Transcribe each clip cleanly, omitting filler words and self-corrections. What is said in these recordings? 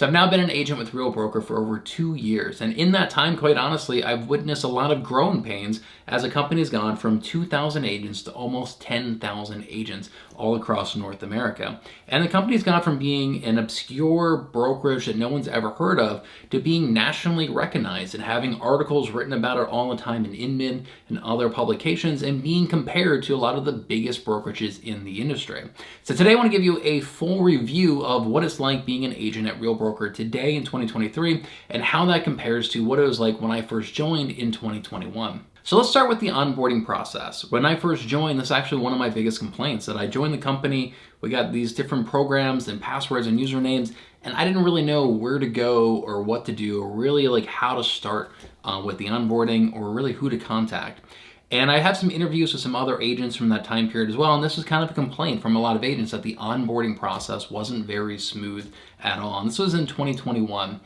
So I've now been an agent with Real Broker for over 2 years. And in that time, quite honestly, I've witnessed a lot of growing pains as a company's gone from 2,000 agents to almost 10,000 agents all across North America. And the company's gone from being an obscure brokerage that no one's ever heard of to being nationally recognized and having articles written about it all the time in Inman and other publications and being compared to a lot of the biggest brokerages in the industry. So today I want to give you a full review of what it's like being an agent at Real Broker today in 2023 and how that compares to what it was like when I first joined in 2021. So let's start with the onboarding process. When I first joined, this is actually one of my biggest complaints, that I joined the company, we got these different programs and passwords and usernames, and I didn't really know where to go or what to do or really like how to start with the onboarding or really who to contact. And I had some interviews with some other agents from that time period as well, and this was kind of a complaint from a lot of agents that the onboarding process wasn't very smooth at all. And this was in 2021.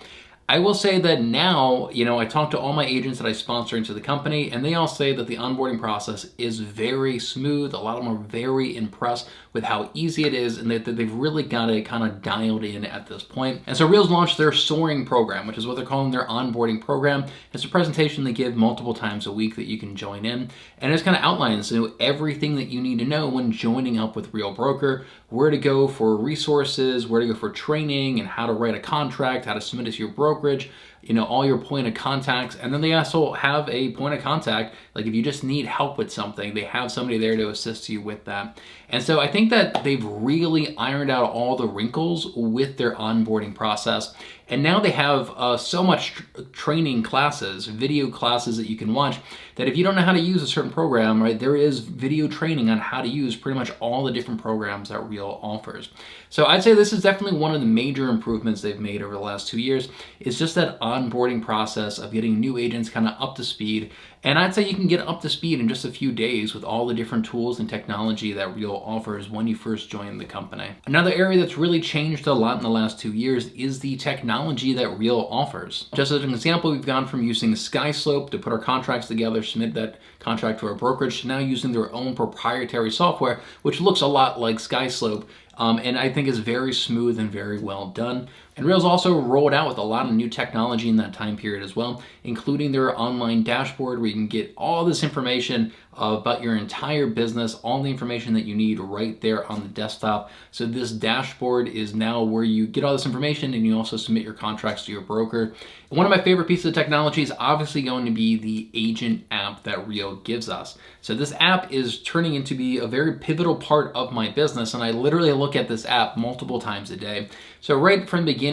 I will say that now, I talk to all my agents that I sponsor into the company, and they all say that the onboarding process is very smooth. A lot of them are very impressed with how easy it is, and that they've really got it kind of dialed in at this point. And so Real's launched their Soaring program, which is what they're calling their onboarding program. It's a presentation they give multiple times a week that you can join in, and it kind of outlines everything that you need to know when joining up with Real Broker, where to go for resources, where to go for training, and how to write a contract, how to submit it to your brokerage, all your point of contacts. And then they also have a point of contact, like if you just need help with something, they have somebody there to assist you with that. And so I think that they've really ironed out all the wrinkles with their onboarding process. And now they have so much training classes, video classes that you can watch, that if you don't know how to use a certain program, right, there is video training on how to use pretty much all the different programs that Real offers. So I'd say this is definitely one of the major improvements they've made over the last 2 years, is just that onboarding process of getting new agents kind of up to speed. And I'd say you can get up to speed in just a few days with all the different tools and technology that Real offers when you first join the company. Another area that's really changed a lot in the last 2 years is the technology that Real offers. Just as an example, we've gone from using SkySlope to put our contracts together, submit that contract to our brokerage, to now using their own proprietary software, which looks a lot like SkySlope. And I think is very smooth and very well done. And Real's also rolled out with a lot of new technology in that time period as well, including their online dashboard where you can get all this information about your entire business, all the information that you need right there on the desktop. So this dashboard is now where you get all this information and you also submit your contracts to your broker. One of my favorite pieces of technology is obviously going to be the agent app that Real gives us. So this app is turning into be a very pivotal part of my business, and I literally look at this app multiple times a day. So right from the beginning,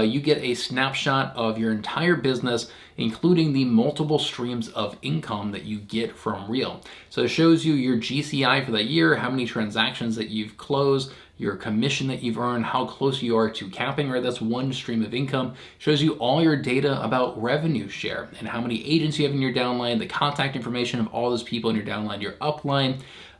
you get a snapshot of your entire business, including the multiple streams of income that you get from Real. So it shows you your GCI for that year, how many transactions that you've closed, your commission that you've earned, how close you are to capping, right? That's one stream of income. Shows you all your data about revenue share and how many agents you have in your downline, the contact information of all those people in your downline, your upline,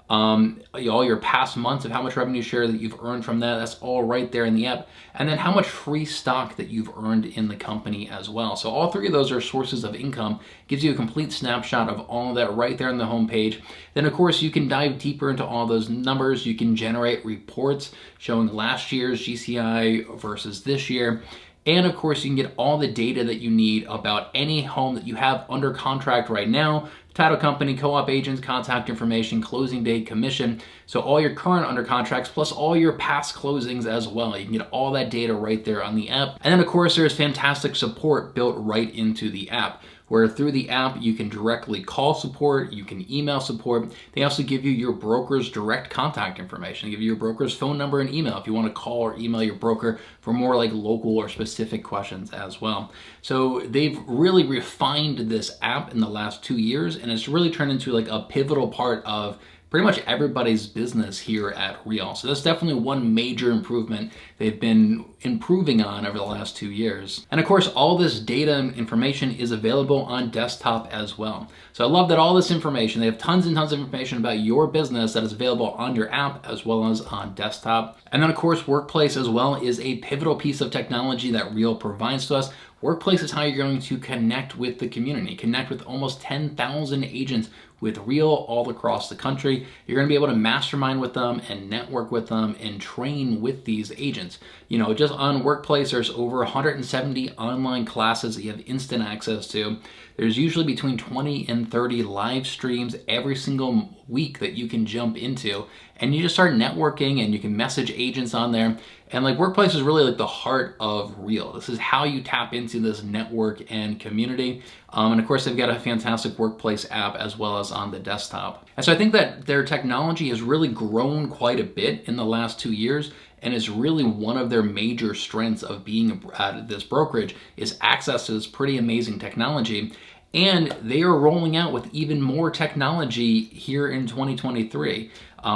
all your past months of how much revenue share that you've earned from that. That's all right there in the app. And then how much free stock that you've earned in the company as well. So all three of those are sources of income. Gives you a complete snapshot of all of that right there on the homepage. Then of course you can dive deeper into all those numbers. You can generate reports showing last year's GCI versus this year. And of course, you can get all the data that you need about any home that you have under contract right now, title company, co-op agents, contact information, closing date, commission. So all your current under contracts plus all your past closings as well. You can get all that data right there on the app. And then of course, there's fantastic support built right into the app, where through the app, you can directly call support, you can email support. They also give you your broker's direct contact information. They give you your broker's phone number and email if you want to call or email your broker for more like local or specific questions as well. So they've really refined this app in the last 2 years, and it's really turned into like a pivotal part of pretty much everybody's business here at Real. So that's definitely one major improvement they've been improving on over the last 2 years. And of course, all this data and information is available on desktop as well. So I love that all this information, they have tons and tons of information about your business that is available on your app as well as on desktop. And then of course, Workplace as well is a pivotal piece of technology that Real provides to us, Workplace is how you're going to connect with the community, connect with almost 10,000 agents with Real all across the country. You're going to be able to mastermind with them and network with them and train with these agents. Just on Workplace, there's over 170 online classes that you have instant access to. There's usually between 20 and 30 live streams every single week that you can jump into, and you just start networking and you can message agents on there. And Workplace is really the heart of Real. This is how you tap into this network and community. And of course, they've got a fantastic Workplace app as well as on the desktop. And so I think that their technology has really grown quite a bit in the last 2 years, and is really one of their major strengths of being at this brokerage is access to this pretty amazing technology. And they are rolling out with even more technology here in 2023,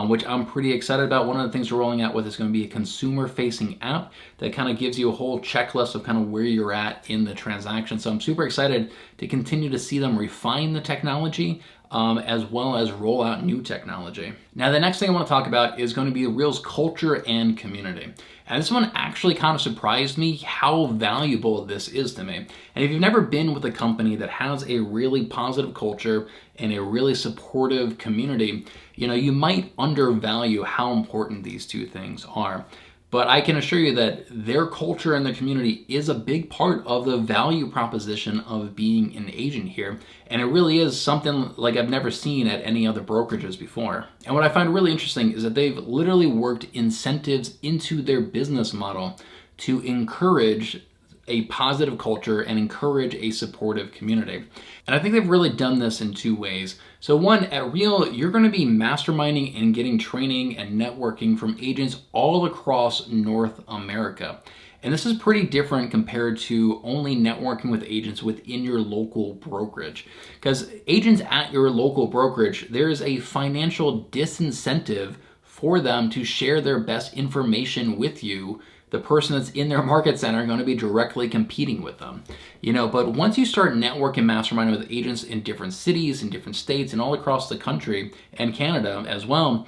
which I'm pretty excited about. One of the things we're rolling out with is going to be a consumer-facing app that kind of gives you a whole checklist of kind of where you're at in the transaction. So I'm super excited to continue to see them refine the technology, as well as roll out new technology. Now, the next thing I want to talk about is going to be Real's culture and community. And this one actually kind of surprised me how valuable this is to me. And if you've never been with a company that has a really positive culture and a really supportive community, you might undervalue how important these two things are. But I can assure you that their culture and their community is a big part of the value proposition of being an agent here. And it really is something like I've never seen at any other brokerages before. And what I find really interesting is that they've literally worked incentives into their business model to encourage a positive culture and encourage a supportive community. And I think they've really done this in two ways. So one, at Real, you're going to be masterminding and getting training and networking from agents all across North America. And this is pretty different compared to only networking with agents within your local brokerage. Because agents at your local brokerage, there is a financial disincentive for them to share their best information with you. The person that's in their market center are going to be directly competing with them. But once you start networking masterminding with agents in different cities, in different states, and all across the country, and Canada as well,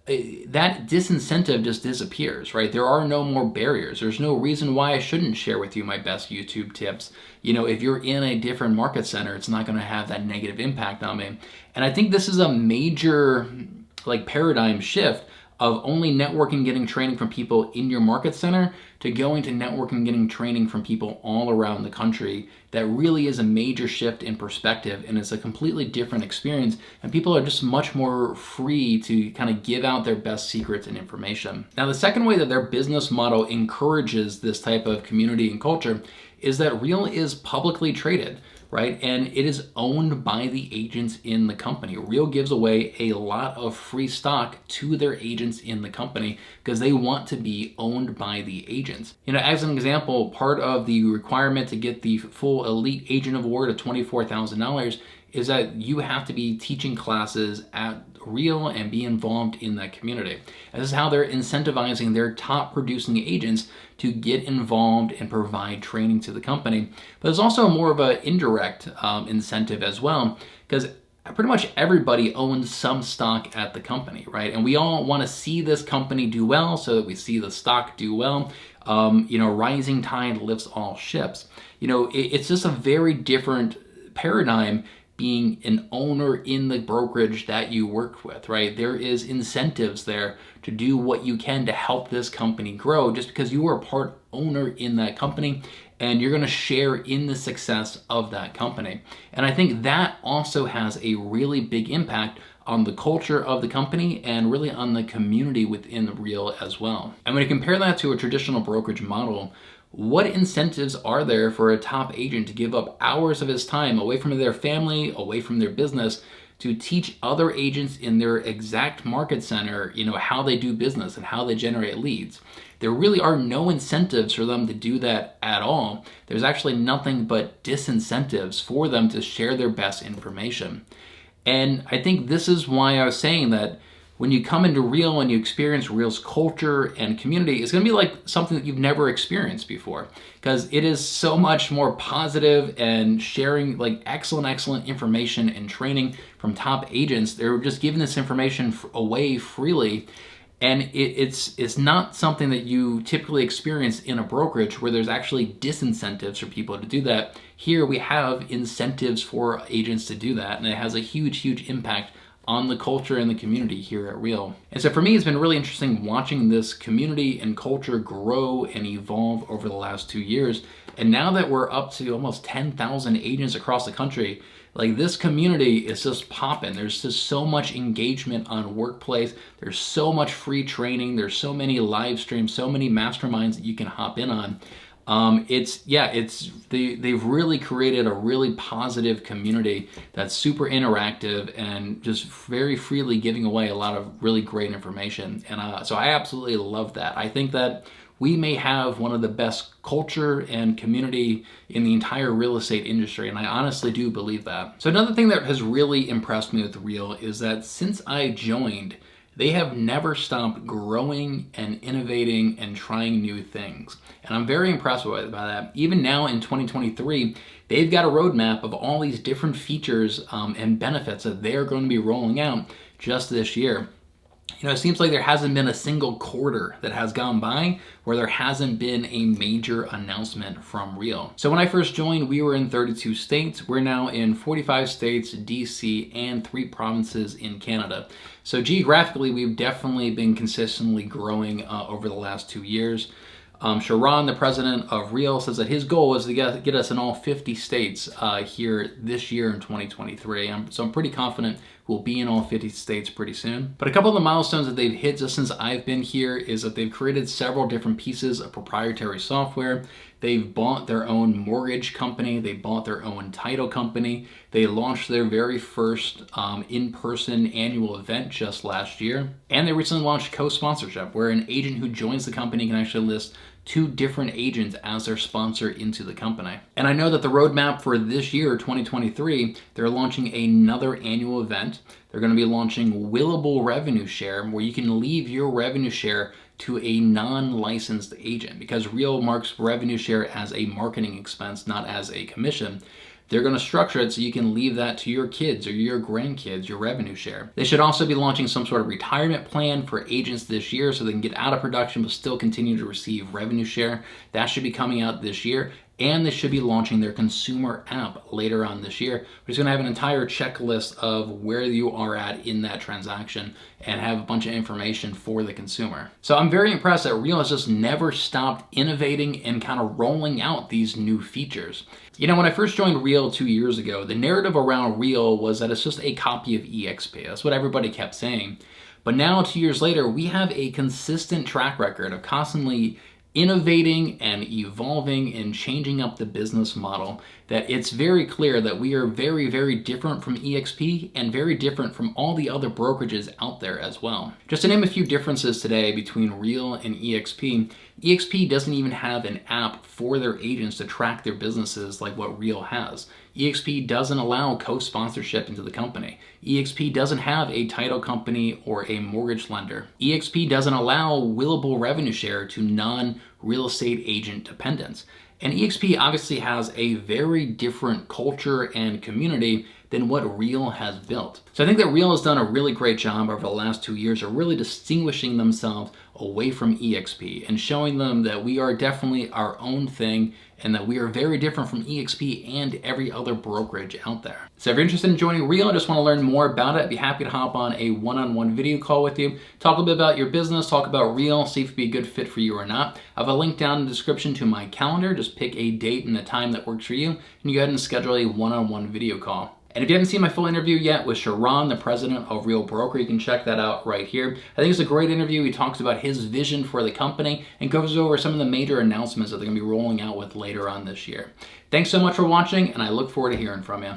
that disincentive just disappears, right? There are no more barriers. There's no reason why I shouldn't share with you my best YouTube tips. If you're in a different market center, it's not going to have that negative impact on me. And I think this is a major paradigm shift of only networking, getting training from people in your market center to going to networking, getting training from people all around the country. That really is a major shift in perspective, and it's a completely different experience, and people are just much more free to kind of give out their best secrets and information. Now, the second way that their business model encourages this type of community and culture is that Real is publicly traded, right? And it is owned by the agents in the company. Real gives away a lot of free stock to their agents in the company because they want to be owned by the agents. As an example, part of the requirement to get the full Elite Agent Award of $24,000 is that you have to be teaching classes at Real and be involved in that community. And this is how they're incentivizing their top producing agents to get involved and provide training to the company. But there's also more of an indirect incentive as well, because pretty much everybody owns some stock at the company, right? And we all want to see this company do well so that we see the stock do well. Rising tide lifts all ships. It's just a very different paradigm being an owner in the brokerage that you work with, right? There is incentives there to do what you can to help this company grow just because you are a part owner in that company and you're going to share in the success of that company. And I think that also has a really big impact on the culture of the company and really on the community within Real as well. And when you compare that to a traditional brokerage model, what incentives are there for a top agent to give up hours of his time away from their family, away from their business, to teach other agents in their exact market center, how they do business and how they generate leads? There really are no incentives for them to do that at all. There's actually nothing but disincentives for them to share their best information. And I think this is why I was saying that when you come into Real and you experience Real's culture and community, it's going to be like something that you've never experienced before, because it is so much more positive and sharing excellent information and training from top agents. They're just giving this information away freely. And it's not something that you typically experience in a brokerage where there's actually disincentives for people to do that. Here we have incentives for agents to do that, and it has a huge impact on the culture and the community here at Real. And so for me, it's been really interesting watching this community and culture grow and evolve over the last 2 years. And now that we're up to almost 10,000 agents across the country, like this community is just popping. There's just so much engagement on Workplace. There's so much free training. There's so many live streams, so many masterminds that you can hop in on. They've really created a really positive community that's super interactive and just very freely giving away a lot of really great information. And so I absolutely love that. I think that we may have one of the best culture and community in the entire real estate industry, and I honestly do believe that. So another thing that has really impressed me with Real is that since I joined, they have never stopped growing and innovating and trying new things. And I'm very impressed by that. Even now in 2023, they've got a roadmap of all these different features and benefits that they're going to be rolling out just this year. You know, it seems like there hasn't been a single quarter that has gone by where there hasn't been a major announcement from Real. So when I first joined, we were in 32 states. We're now in 45 states, DC, and 3 provinces in Canada. So geographically, we've definitely been consistently growing over the last 2 years. Sharon, the president of Real, says that his goal is to get us in all 50 states here this year in 2023. So I'm pretty confident we'll be in all 50 states pretty soon. But a couple of the milestones that they've hit just since I've been here is that they've created several different pieces of proprietary software. They've bought their own mortgage company. They bought their own title company. They launched their very first in-person annual event just last year. And they recently launched co-sponsorship, where an agent who joins the company can actually list 2 different agents as their sponsor into the company. And I know that the roadmap for this year, 2023, they're launching another annual event. They're going to be launching Willable Revenue Share, where you can leave your revenue share to a non-licensed agent, because Real marks revenue share as a marketing expense, not as a commission. They're going to structure it so you can leave that to your kids or your grandkids, your revenue share. They should also be launching some sort of retirement plan for agents this year so they can get out of production but still continue to receive revenue share. That should be coming out this year. And they should be launching their consumer app later on this year, which is going to have an entire checklist of where you are at in that transaction and have a bunch of information for the consumer. So I'm very impressed that Real has just never stopped innovating and kind of rolling out these new features. You know, when I first joined Real 2 years ago, the narrative around Real was that it's just a copy of EXP. That's what everybody kept saying. But now, 2 years later, we have a consistent track record of constantly innovating and evolving and changing up the business model, that it's very clear that we are very different from EXP and very different from all the other brokerages out there as well. Just to name a few differences today between Real and EXP, EXP doesn't even have an app for their agents to track their businesses like what Real has. EXP doesn't allow co-sponsorship into the company. EXP doesn't have a title company or a mortgage lender. EXP doesn't allow willable revenue share to non-real estate agent dependents. And EXP obviously has a very different culture and community than what Real has built. So I think that Real has done a really great job over the last 2 years of really distinguishing themselves away from EXP and showing them that we are definitely our own thing and that we are very different from EXP and every other brokerage out there. So if you're interested in joining Real and just want to learn more about it, I'd be happy to hop on a one-on-one video call with you, talk a little bit about your business, talk about Real, see if it'd be a good fit for you or not. I have a link down in the description to my calendar. Just pick a date and a time that works for you, and you go ahead and schedule a one-on-one video call. And if you haven't seen my full interview yet with Sharon, the president of Real Broker, you can check that out right here. I think it's a great interview. He talks about his vision for the company and goes over some of the major announcements that they're going to be rolling out with later on this year. Thanks so much for watching, and I look forward to hearing from you.